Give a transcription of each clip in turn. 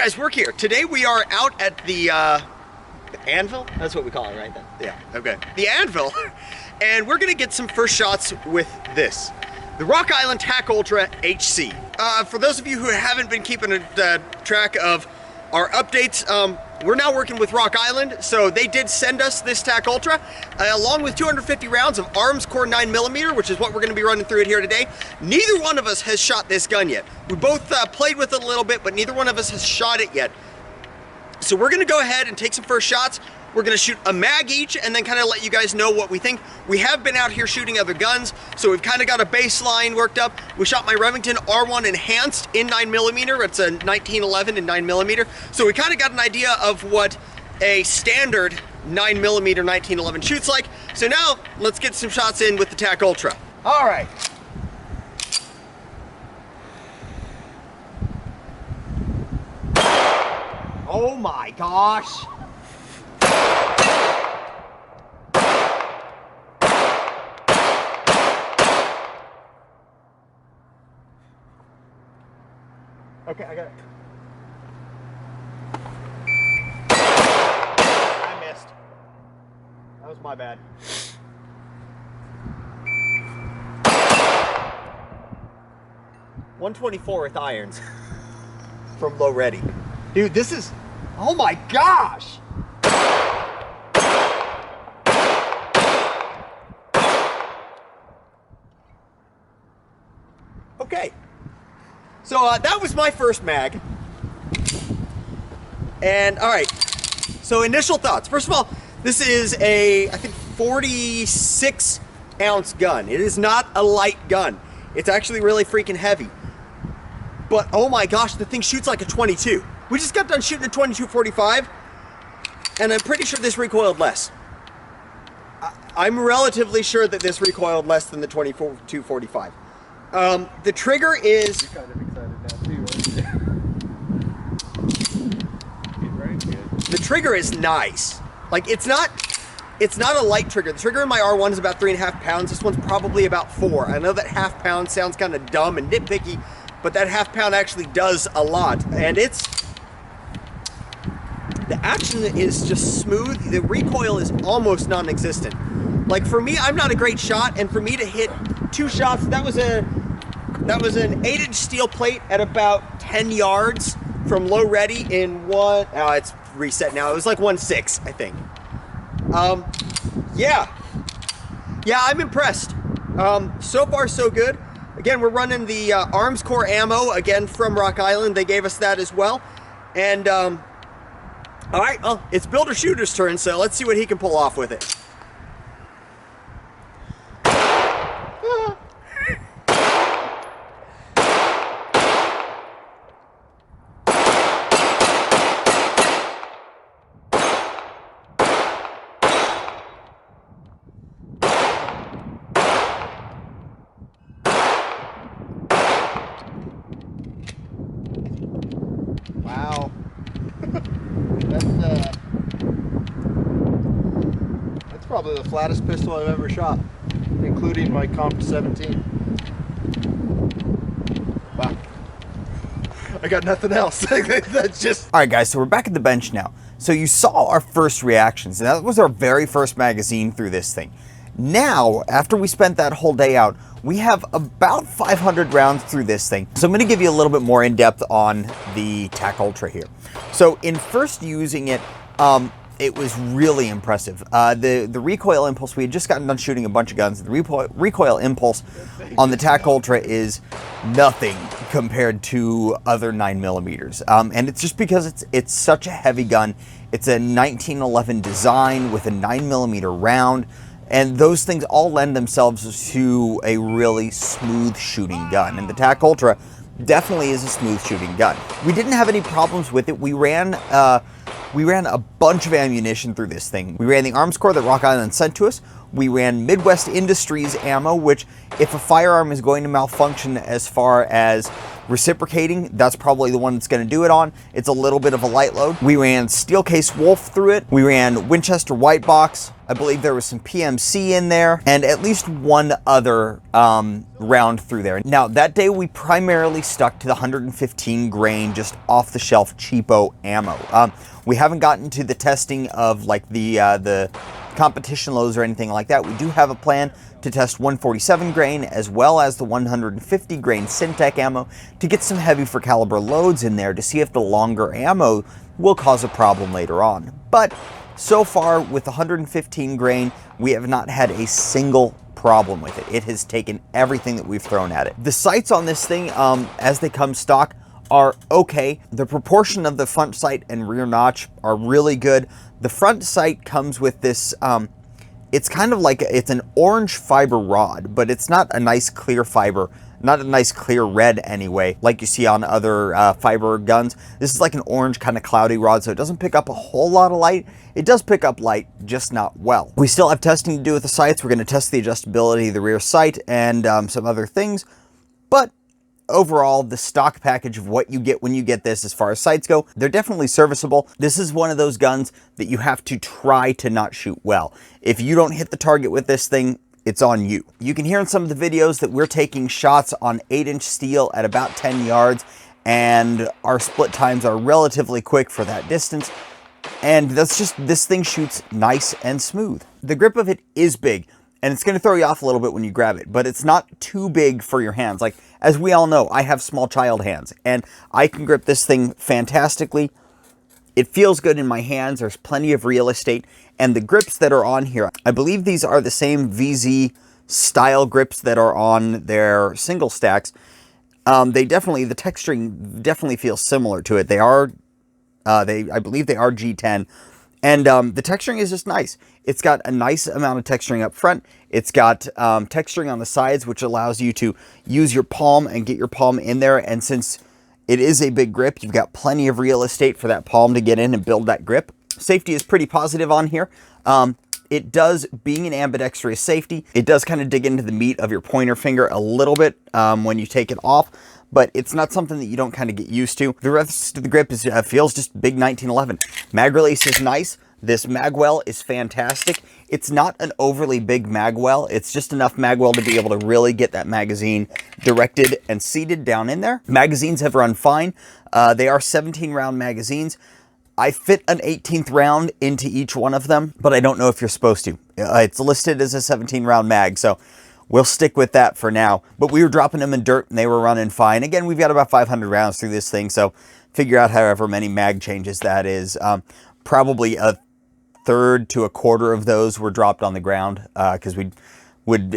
guys, Work here. Today we are out at the Anvil? That's what we call it, right? Yeah, okay. The Anvil, and we're gonna get some first shots with this. The Rock Island TAC Ultra HC. For those of you who haven't been keeping track of our updates, we're now working with Rock Island, so they did send us this TAC Ultra, along with 250 rounds of Arms Core 9mm, which is what we're gonna be running through it here today. Neither one of us has shot this gun yet. We both played with it a little bit, but neither one of us has shot it yet. So we're gonna go ahead and take some first shots. We're gonna shoot a mag each and then kind of let you guys know what we think. We have been out here shooting other guns, so we've kind of got a baseline worked up. We shot my Remington R1 Enhanced in 9mm. It's a 1911 in 9mm. So we kind of got an idea of what a standard 9mm 1911 shoots like. So now let's get some shots in with the TAC Ultra. All right. Oh my gosh. Okay, I got it. I missed. That was my bad. .124 with irons from Low Ready. Dude, this is, oh my gosh! Okay. So that was my first mag. And all right, so initial thoughts. First of all, this is a, I think, 46 ounce gun. It is not a light gun. It's actually really freaking heavy. But oh my gosh, the thing shoots like a 22. We just got done shooting a 22-45, and I'm pretty sure this recoiled less. I'm relatively sure that this recoiled less than the 22-45. The trigger is... You're kind of excited now too, aren't you? The trigger is nice. Like, it's not a light trigger. The trigger in my R1 is about 3.5 pounds. This one's probably about 4. I know that half pound sounds kind of dumb and nitpicky, but that half pound actually does a lot. And the action is just smooth. The recoil is almost non-existent. Like, for me, I'm not a great shot, and for me to hit 2 shots, that was an 8-inch steel plate at about 10 yards from Low Ready in one, oh, it's reset now. It was like 1.6, I think. Yeah, I'm impressed. So far, so good. Again, we're running the Arms Core ammo, again, from Rock Island. They gave us that as well. And, all right, well, it's Builder Shooter's turn, so let's see what he can pull off with it. Wow. That's probably the flattest pistol I've ever shot, including my Comp 17. Wow. I got nothing else. That's just... All right, guys, so we're back at the bench now. So you saw our first reactions, and that was our very first magazine through this thing. Now, after we spent that whole day out, we have about 500 rounds through this thing. So I'm gonna give you a little bit more in depth on the TAC Ultra here. So in first using it, it was really impressive. The Recoil Impulse, we had just gotten done shooting a bunch of guns. The Recoil Impulse on the TAC Ultra is nothing compared to other 9mm. And it's just because it's such a heavy gun. It's a 1911 design with a 9mm round. And those things all lend themselves to a really smooth shooting gun. And the TAC Ultra definitely is a smooth shooting gun. We didn't have any problems with it. We ran a bunch of ammunition through this thing. We ran the Arms Core that Rock Island sent to us. We ran Midwest Industries ammo, which if a firearm is going to malfunction as far as reciprocating, that's probably the one that's going to do it on. It's a little bit of a light load. We ran steel case Wolf through it. We ran Winchester white box. I believe there was some PMC in there and at least one other round through there. Now that day we primarily stuck to the 115 grain, just off the shelf cheapo ammo. We haven't gotten to the testing of like the competition loads or anything like that. We do have a plan to test 147 grain as well as the 150 grain Syntec ammo to get some heavy for caliber loads in there to see if the longer ammo will cause a problem later on. But so far with 115 grain, we have not had a single problem with it. It has taken everything that we've thrown at it. The sights on this thing, as they come stock, are okay. The proportion of the front sight and rear notch are really good. The front sight comes with this, it's kind of like, it's an orange fiber rod, but it's not a nice clear fiber, not a nice clear red anyway, like you see on other fiber guns. This is like an orange kind of cloudy rod, so it doesn't pick up a whole lot of light. It does pick up light, just not well. We still have testing to do with the sights. We're going to test the adjustability of the rear sight and some other things, but overall, the stock package of what you get when you get this as far as sights go, they're definitely serviceable. This is one of those guns that you have to try to not shoot well. If you don't hit the target with this thing, it's on you. You can hear in some of the videos that we're taking shots on 8-inch steel at about 10 yards, and our split times are relatively quick for that distance. And that's just, this thing shoots nice and smooth. The grip of it is big, and it's going to throw you off a little bit when you grab it, but it's not too big for your hands. Like, as we all know, I have small child hands, and I can grip this thing fantastically. It feels good in my hands. There's plenty of real estate, and the grips that are on here, I believe these are the same VZ style grips that are on their single stacks. They definitely, the texturing definitely feels similar to it. They are, I believe they are G10. And the texturing is just nice. It's got a nice amount of texturing up front. It's got texturing on the sides, which allows you to use your palm and get your palm in there. And since it is a big grip, you've got plenty of real estate for that palm to get in and build that grip. Safety is pretty positive on here. It does, being an ambidextrous safety, it does kind of dig into the meat of your pointer finger a little bit when you take it off, but it's not something that you don't kind of get used to. The rest of the grip is feels just big 1911. Mag release is nice. This magwell is fantastic. It's not an overly big magwell. It's just enough magwell to be able to really get that magazine directed and seated down in there. Magazines have run fine. They are 17-round magazines. I fit an 18th round into each one of them, but I don't know if you're supposed to. It's listed as a 17-round mag, so we'll stick with that for now. But we were dropping them in dirt and they were running fine. Again, we've got about 500 rounds through this thing, so figure out however many mag changes that is. Probably a third to a quarter of those were dropped on the ground because we would,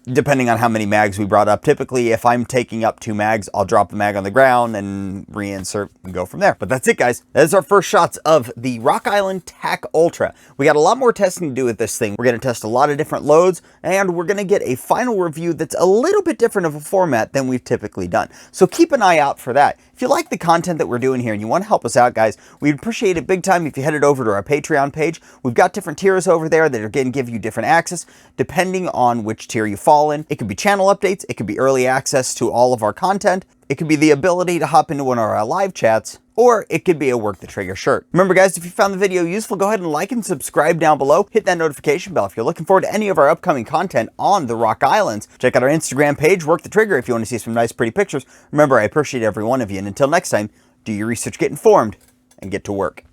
depending on how many mags we brought up. Typically, if I'm taking up 2 mags, I'll drop the mag on the ground and reinsert and go from there. But that's it, guys. That is our first shots of the Rock Island TAC Ultra. We got a lot more testing to do with this thing. We're going to test a lot of different loads, and we're going to get a final review that's a little bit different of a format than we've typically done. So keep an eye out for that. If you like the content that we're doing here and you want to help us out, guys, we'd appreciate it big time if you headed over to our Patreon page. We've got different tiers over there that are going to give you different access depending on which tier you fall in. It could be channel updates, it could be early access to all of our content, it could be the ability to hop into one of our live chats, or it could be a Work the Trigger shirt. Remember, guys, if you found the video useful, go ahead and like and subscribe down below. Hit that notification bell if you're looking forward to any of our upcoming content on the Rock Islands. Check out our Instagram page, Work the Trigger, if you want to see some nice, pretty pictures. Remember, I appreciate every one of you, and until next time, do your research, get informed, and get to work.